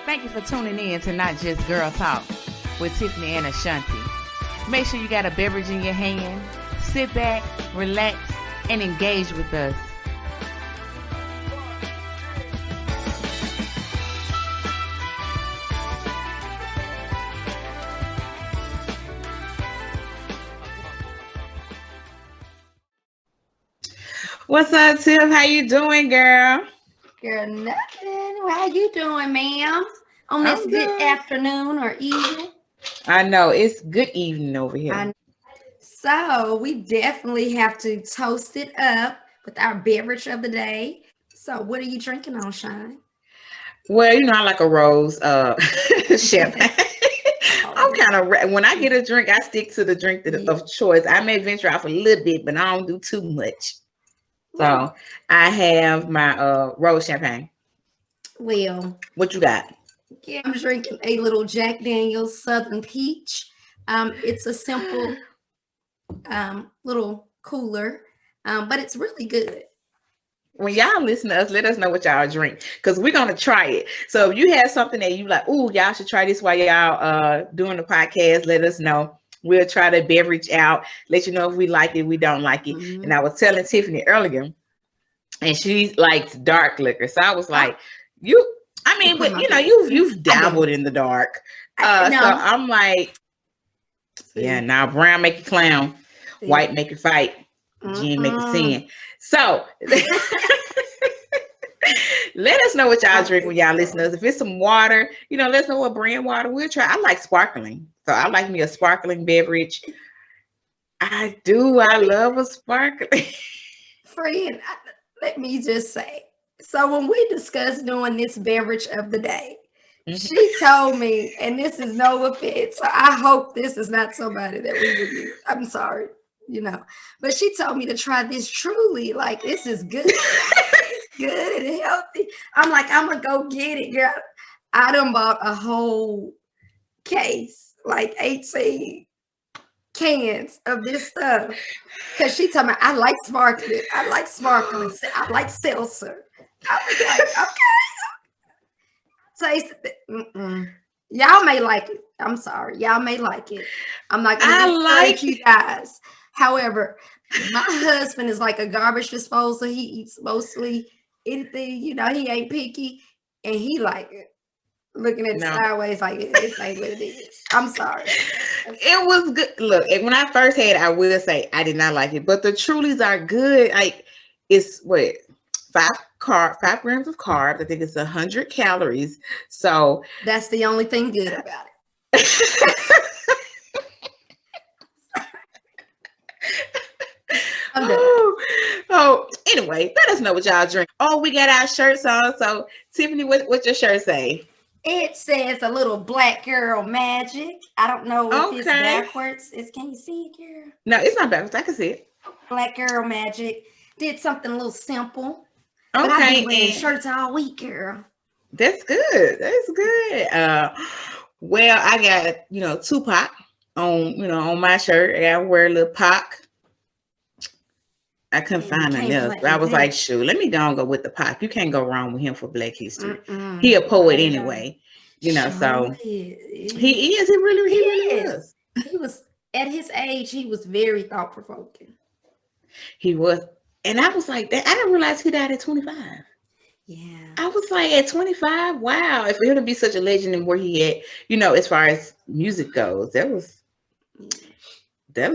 Thank you for tuning in to Not Just Girl Talk with Tiffany and Ashanti. Make sure you got a beverage in your hand. Sit back, relax, and engage with us. What's up, Tiff? How you doing, girl? Girl, nothing. How you doing, ma'am? On this good afternoon or evening? I know it's good evening over here. So we definitely have to toast it up with our beverage of the day. So what are you drinking on, Shine? Well, I like a rose champagne. I'm kind of, when I get a drink, I stick to the drink of choice. I may venture off a little bit, but I don't do too much. So I have my rose champagne. Well, what you got? Yeah, I'm drinking a little Jack Daniel's Southern Peach. It's a simple little cooler, but it's really good. When y'all listen to us, let us know what y'all drink, because we're gonna try it. So if you have something that you like, ooh, y'all should try this while y'all doing the podcast, let us know. We'll try the beverage out, let you know if we like it, we don't like it. Mm-hmm. And I was telling Tiffany earlier, and she likes dark liquor. So I was like, you've dabbled in the dark. So I'm like, yeah, now brown make you clown, white make you fight, gin make you sin. So let us know what y'all drink when y'all listen to us. If it's some water, let us know what brand water we'll try. I like sparkling. So I like me a sparkling beverage. I do. I love a sparkling. Friend, let me just say, so when we discussed doing this beverage of the day, she told me, and this is no offense, so I hope this is not somebody that we would use. I'm sorry, but she told me to try this Truly. Like, this is good. It's good and healthy. I'm like, I'm gonna go get it, girl. I done bought a whole case, like 18 cans of this stuff, because she told me I like sparkling. I like seltzer. I was like, okay, taste it. Y'all may like it. I'm sorry, y'all may like it. I'm not gonna discourage you guys. However, my husband is like a garbage disposal. He eats mostly anything. He ain't picky, and he like it. Looking at it sideways like this ain't what it is. I'm sorry. It was good. Look, when I first had it, I will say I did not like it, but the Trulies are good. Like, it's 5 grams of carbs. I think it's 100 calories. So that's the only thing good about it. Anyway, let us know what y'all drink. Oh, we got our shirts on. So Tiffany, what's your shirt say? It says a little black girl magic. I don't know if it's backwards. Can you see it, girl? No, it's not backwards. I can see it. Black girl magic. Did something a little simple. But I've been wearing shirts all week, girl. That's good. That's good. Well, I got, Tupac on my shirt. I gotta wear a little Pac. I couldn't find nothing else. But I was like, shoot, let me go with the Pac. You can't go wrong with him for Black History. He a poet anyway. So he is. He really is. He was, at his age, he was very thought-provoking. He was. And I was like, I didn't realize he died at 25. Yeah. I was like, at 25, wow. If him to be such a legend and where he at, as far as music goes, that was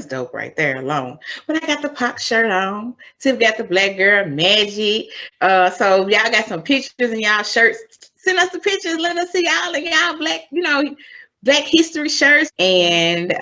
dope right there alone. But I got the Pop shirt on. Tiff got the Black Girl Magic. So y'all got some pictures in y'all shirts. Send us the pictures. Let us see y'all in y'all Black History shirts. And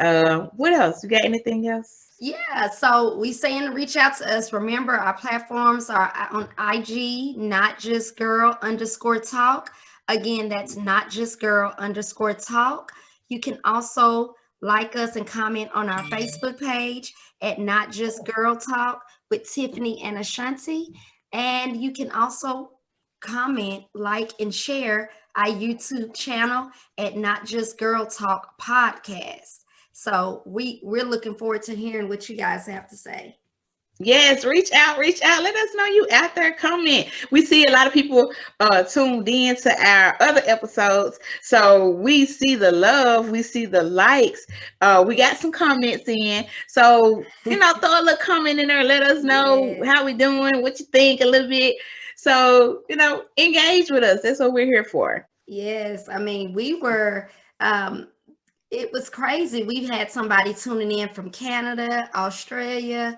what else? You got anything else? Yeah, so we saying reach out to us. Remember, our platforms are on IG, Not Just Girl _talk. Again, that's Not Just Girl _talk. You can also like us and comment on our Facebook page at Not Just Girl Talk with Tiffany and Ashanti. And you can also comment, like, and share our YouTube channel at Not Just Girl Talk Podcast. So we're looking forward to hearing what you guys have to say. Yes, reach out, reach out. Let us know you out there. Comment. We see a lot of people tuned in to our other episodes. So we see the love, we see the likes. We got some comments in. So, throw a little comment in there. Let us know Yes. how we doing, what you think a little bit. So, engage with us. That's what we're here for. Yes. I mean, um, it was crazy. We've had somebody tuning in from Canada, Australia,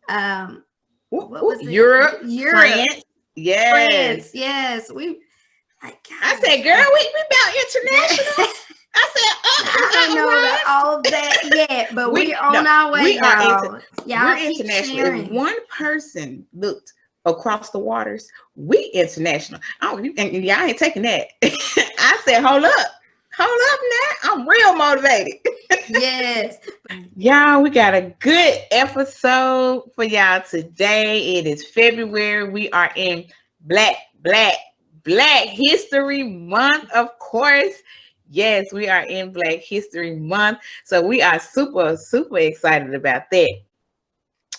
um, Ooh, what ooh, was it? Europe, Europe, France. Yes. France. Yes. Like, I said, gosh. girl, we about international. I Now, I don't said, know all about right. all of that yet, but We we're no, on our way, we are y'all. we're Y'all keep international. If sharing. one person looked across the waters, we international. And y'all ain't taking that. I said, hold up now. I'm real motivated. Yes. Y'all, we got a good episode for y'all today. It is February. We are in Black, Black, Black History Month, of course. Yes, we are in Black History Month. So we are super, super excited about that.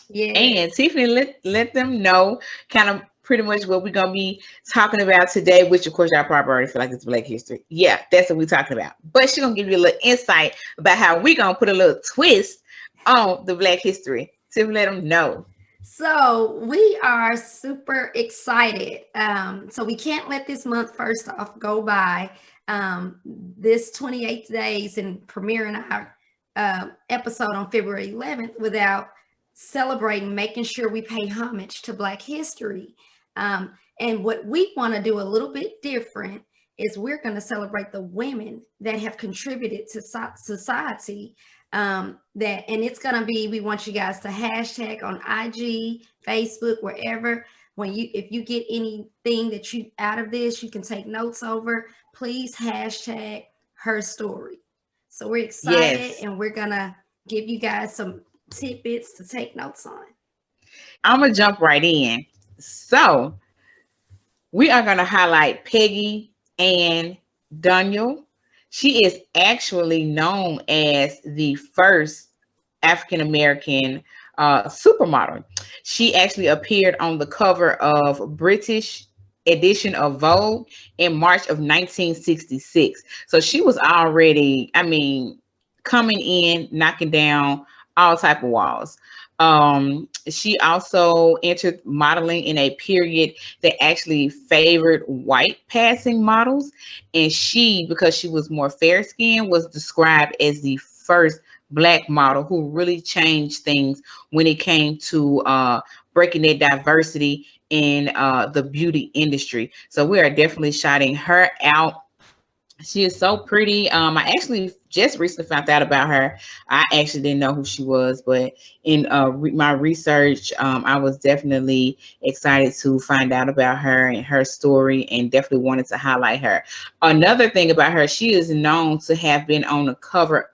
And Yes. Tiffany, let them know kind of pretty much what we're gonna be talking about today, which of course y'all probably already feel like it's Black History. Yeah, that's what we're talking about. But she's gonna give you a little insight about how we're gonna put a little twist on the Black History. Tiffany, let them know. So we are super excited. So we can't let this month first off go by. This 28 days and premiering our episode on February 11th without celebrating, making sure we pay homage to Black history. And what we want to do a little bit different is we're going to celebrate the women that have contributed to society, and it's gonna be, we want you guys to hashtag on IG, Facebook, wherever. If you get anything that you out of this, you can take notes over. Please hashtag her story. So we're excited, Yes. and we're gonna give you guys some tidbits to take notes on. I'm gonna jump right in. So we are gonna highlight Peggy Ann Daniel. She is actually known as the first African American supermodel. She actually appeared on the cover of British edition of Vogue in March of 1966. So she was already, coming in, knocking down all type of walls. She also entered modeling in a period that actually favored white passing models, and she, because she was more fair skinned, was described as the first Black model who really changed things when it came to breaking that diversity in the beauty industry. So we are definitely shouting her out. She is so pretty. I actually just recently found out about her. I actually didn't know who she was, but in my research, I was definitely excited to find out about her and her story, and definitely wanted to highlight her. Another thing about her, she is known to have been on the cover,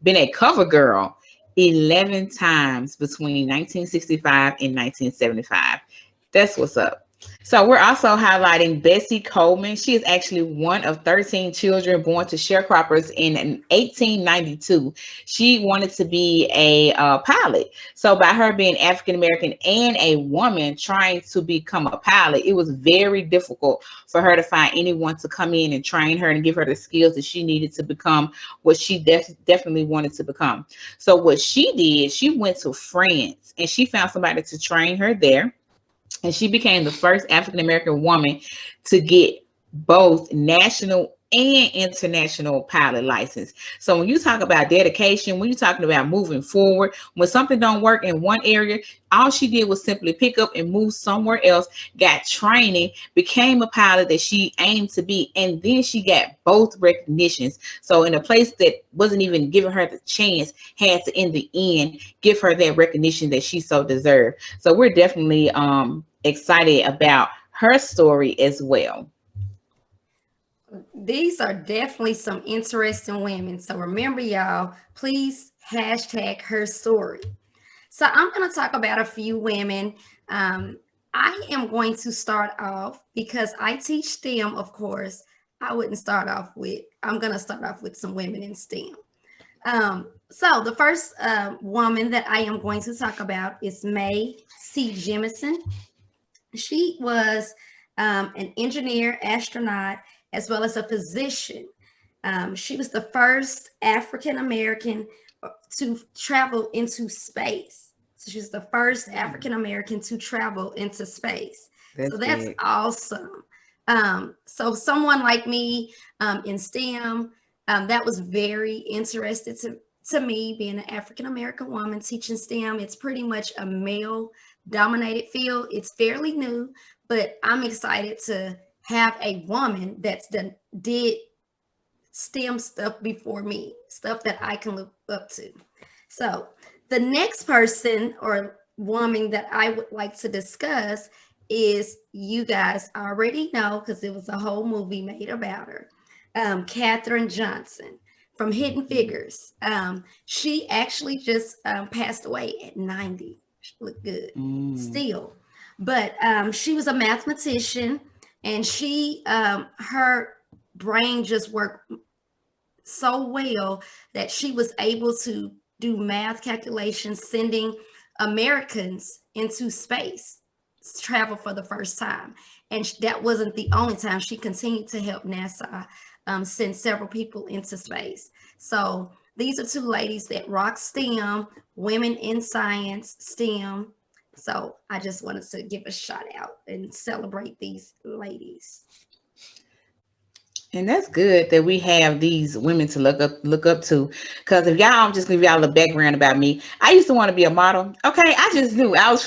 been a cover girl 11 times between 1965 and 1975. That's what's up. So we're also highlighting Bessie Coleman. She is actually one of 13 children born to sharecroppers in 1892. She wanted to be a pilot. So by her being African American and a woman trying to become a pilot, it was very difficult for her to find anyone to come in and train her and give her the skills that she needed to become what she definitely wanted to become. So what she did, she went to France and she found somebody to train her there, and she became the first African American woman to get both national and international pilot license. So when you talk about dedication, when you're talking about moving forward, when something don't work in one area, all she did was simply pick up and move somewhere else, got training, became a pilot that she aimed to be, and then she got both recognitions. So in a place that wasn't even giving her the chance, had to in the end give her that recognition that she so deserved. So we're definitely excited about her story as well. These are definitely some interesting women. So remember, y'all, please hashtag her story. So I'm going to talk about a few women. I am going to start off because I teach STEM, of course. I'm going to start off with some women in STEM. So the first woman that I am going to talk about is May C. Jemison. She was an engineer, astronaut, as well as a physician. She was the first African American to travel into space. So she's the first African American to travel into space. So that's big. awesome. So someone like me in STEM, that was very interested to me, being an African American woman teaching STEM. It's pretty much a male dominated field. It's fairly new, but I'm excited to have a woman that's did STEM stuff before me, stuff that I can look up to. So the next person or woman that I would like to discuss is, you guys already know because it was a whole movie made about her, Katherine Johnson from Hidden Figures. She actually just passed away at 90. She looked good still. But she was a mathematician, and her brain just worked so well that she was able to do math calculations, sending Americans into space, travel for the first time. And that wasn't the only time. She continued to help NASA send several people into space. So these are two ladies that rock STEM, women in science, STEM. So I just wanted to give a shout out and celebrate these ladies. And that's good that we have these women to look up to. Because if y'all, I'm just gonna give y'all a background about me. I used to want to be a model. Okay, I just knew I was.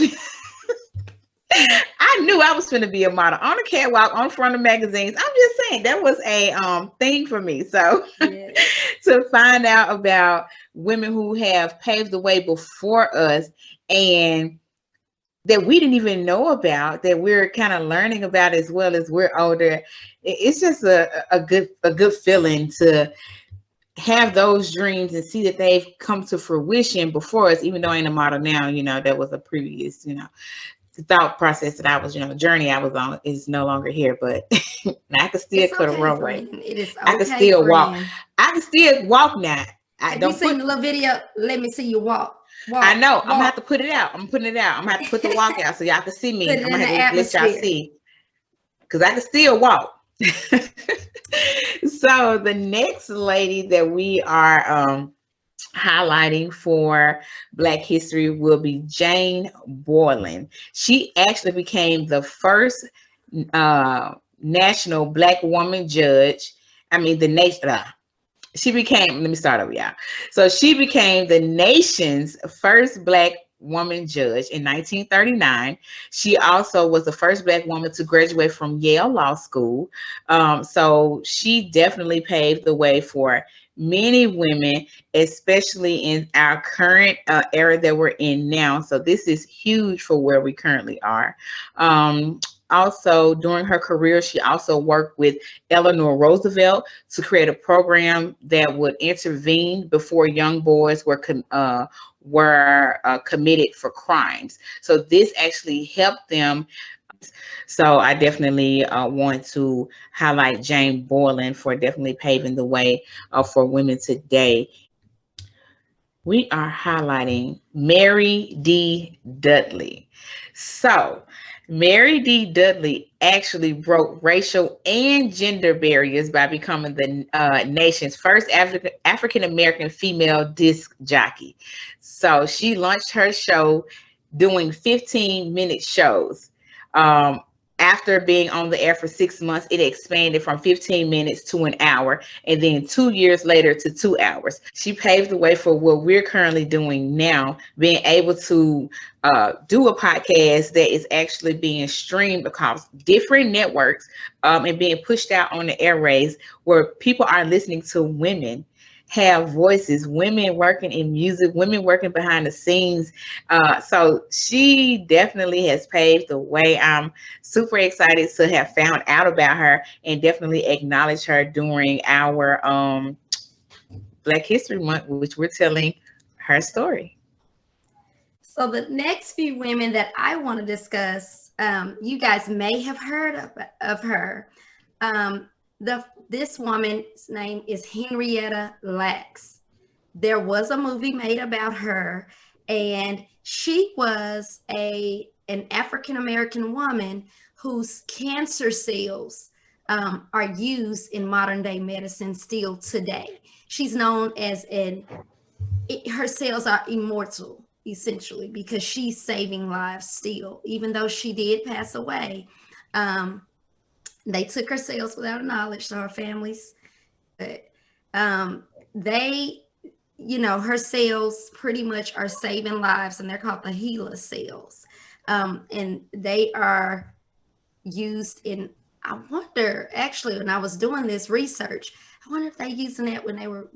I knew I was going to be a model on the catwalk, on front of magazines. I'm just saying that was a thing for me. So to find out about women who have paved the way before us and that we didn't even know about, that we're kind of learning about as well as we're older, it's just a good feeling to have those dreams and see that they've come to fruition before us. Even though I ain't a model now, that was a previous, thought process that I was, journey I was on is no longer here, but I can still cut a runway. It is okay, I can still walk. I can still walk now. Have you seen the little video? Let me see you walk. I know. I'm gonna have to put it out. I'm putting it out. I'm gonna have to put the walk out so y'all can see me. I'm gonna have to let y'all see, because I can still walk. So the next lady that we are highlighting for Black History will be Jane Borland. She actually became the first national Black woman judge. Let me start over, y'all. So she became the nation's first Black woman judge in 1939. She also was the first Black woman to graduate from Yale Law School. So she definitely paved the way for many women, especially in our current era that we're in now. So this is huge for where we currently are. Also, during her career, she also worked with Eleanor Roosevelt to create a program that would intervene before young boys were committed for crimes. So this actually helped them. So I definitely want to highlight Jane Borland for definitely paving the way for women today. We are highlighting Mary D. Dudley. So Mary D. Dudley actually broke racial and gender barriers by becoming the nation's first African American female disc jockey. So she launched her show doing 15-minute shows. After being on the air for 6 months, it expanded from 15 minutes to an hour, and then 2 years later to 2 hours. She paved the way for what we're currently doing now, being able to do a podcast that is actually being streamed across different networks and being pushed out on the airways, where people are listening to women have voices, women working in music, women working behind the scenes. So she definitely has paved the way. I'm super excited to have found out about her and definitely acknowledge her during our Black History Month, which we're telling her story. So the next few women that I want to discuss, you guys may have heard of her. This woman's name is Henrietta Lacks. There was a movie made about her, and she was an African American woman whose cancer cells are used in modern day medicine still today. She's known as her cells are immortal essentially because she's saving lives still, even though she did pass away. Um, they took her cells without knowledge, so her families, but they, her cells pretty much are saving lives, and they're called the HeLa cells. And they are used in, I wonder, actually, when I was doing this research, I wonder if they're using that when they were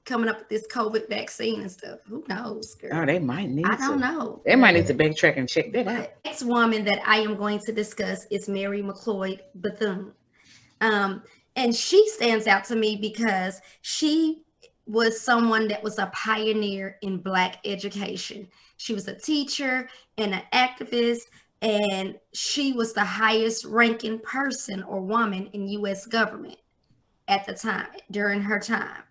coming up with this COVID vaccine and stuff. Who knows, girl? Oh, they might need I to. don't know. They might need to backtrack and check that out. Next woman that I am going to discuss is Mary McLeod Bethune. And she stands out to me because she was someone that was a pioneer in Black education. She was a teacher and an activist, and she was the highest ranking person or woman in U.S. government at the time, during her time.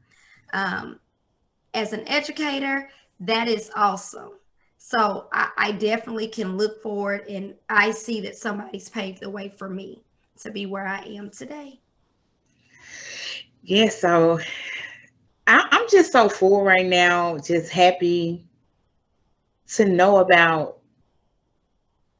As an educator, that is awesome. So I definitely can look forward, and I see that somebody's paved the way for me to be where I am today. Yeah, so I'm just so full right now, just happy to know about,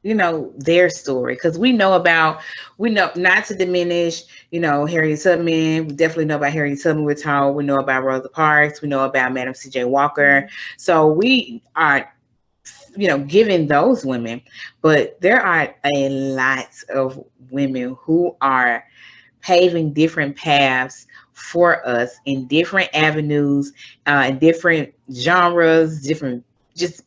their story, because we know not to diminish, Harriet Tubman. We definitely know about Harriet Tubman. We're told. We know about Rosa Parks. We know about Madam C.J. Walker. So we are, giving those women, but there are a lot of women who are paving different paths for us in different avenues, in different genres, different, just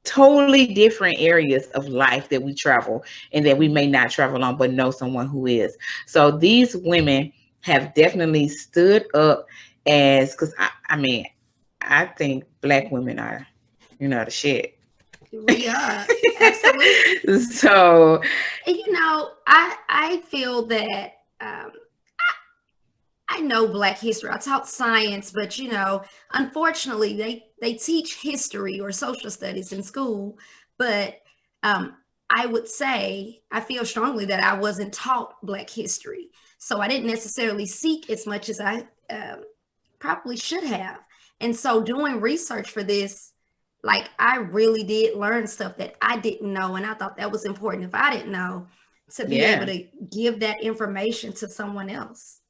totally different areas of life that we travel and that we may not travel on, but know someone who is. So these women have definitely stood up because I think Black women are, the shit. We are, absolutely. So, I feel that I know Black history. I taught science, but unfortunately, they teach history or social studies in school. But I would say I feel strongly that I wasn't taught Black history, so I didn't necessarily seek as much as I probably should have. And so, doing research for this, like, I really did learn stuff that I didn't know, and I thought that was important if I didn't know, to be able to give that information to someone else.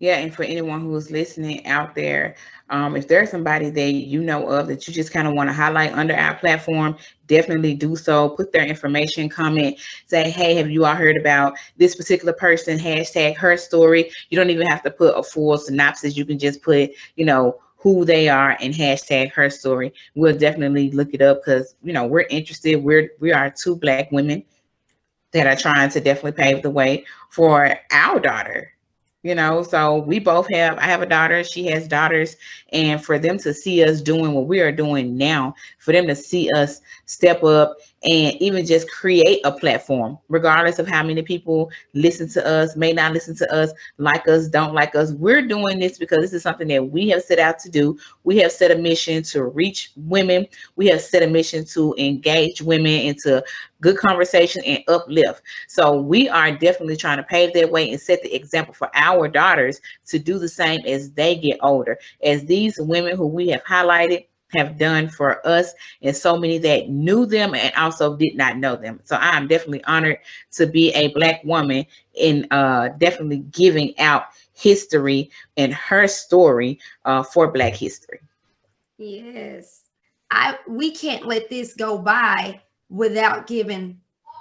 Yeah, and for anyone who is listening out there, if there's somebody that you know of that you just kind of want to highlight under our platform, definitely do so. Put their information, comment, say, hey, have you all heard about this particular person? Hashtag her story. You don't even have to put a full synopsis. You can just put, who they are and hashtag her story. We'll definitely look it up because, we're interested. We are two Black women that are trying to definitely pave the way for our daughter. So we both I have a daughter, she has daughters, and for them to see us doing what we are doing now, for them to see us step up and even just create a platform, regardless of how many people listen to us, may not listen to us, like us, don't like us. We're doing this because this is something that we have set out to do. We have set a mission to reach women. We have set a mission to engage women into good conversation and uplift. So we are definitely trying to pave that way and set the example for our daughters to do the same as they get older, as these women who we have highlighted have done for us, and so many that knew them and also did not know them. So I'm definitely honored to be a Black woman in definitely giving out history and her story for Black history. Yes. We can't let this go by without giving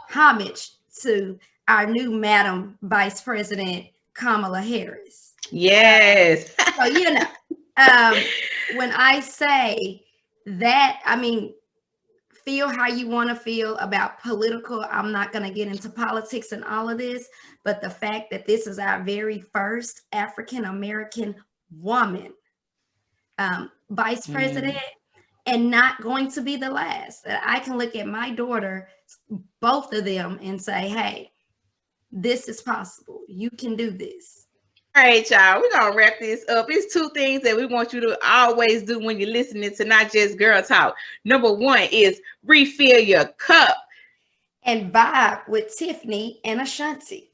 homage to our new Madam Vice President Kamala Harris. Yes. So when I say that, feel how you want to feel about political. I'm not going to get into politics and all of this, but the fact that this is our very first African American woman vice president, and not going to be the last. That I can look at my daughter, both of them, and say, hey, this is possible. You can do this. right, y'all. We're gonna wrap this up. It's two things that we want you to always do when you're listening to Not Just Girl Talk. Number one is refill your cup. And vibe with Tiffany and Ashanti.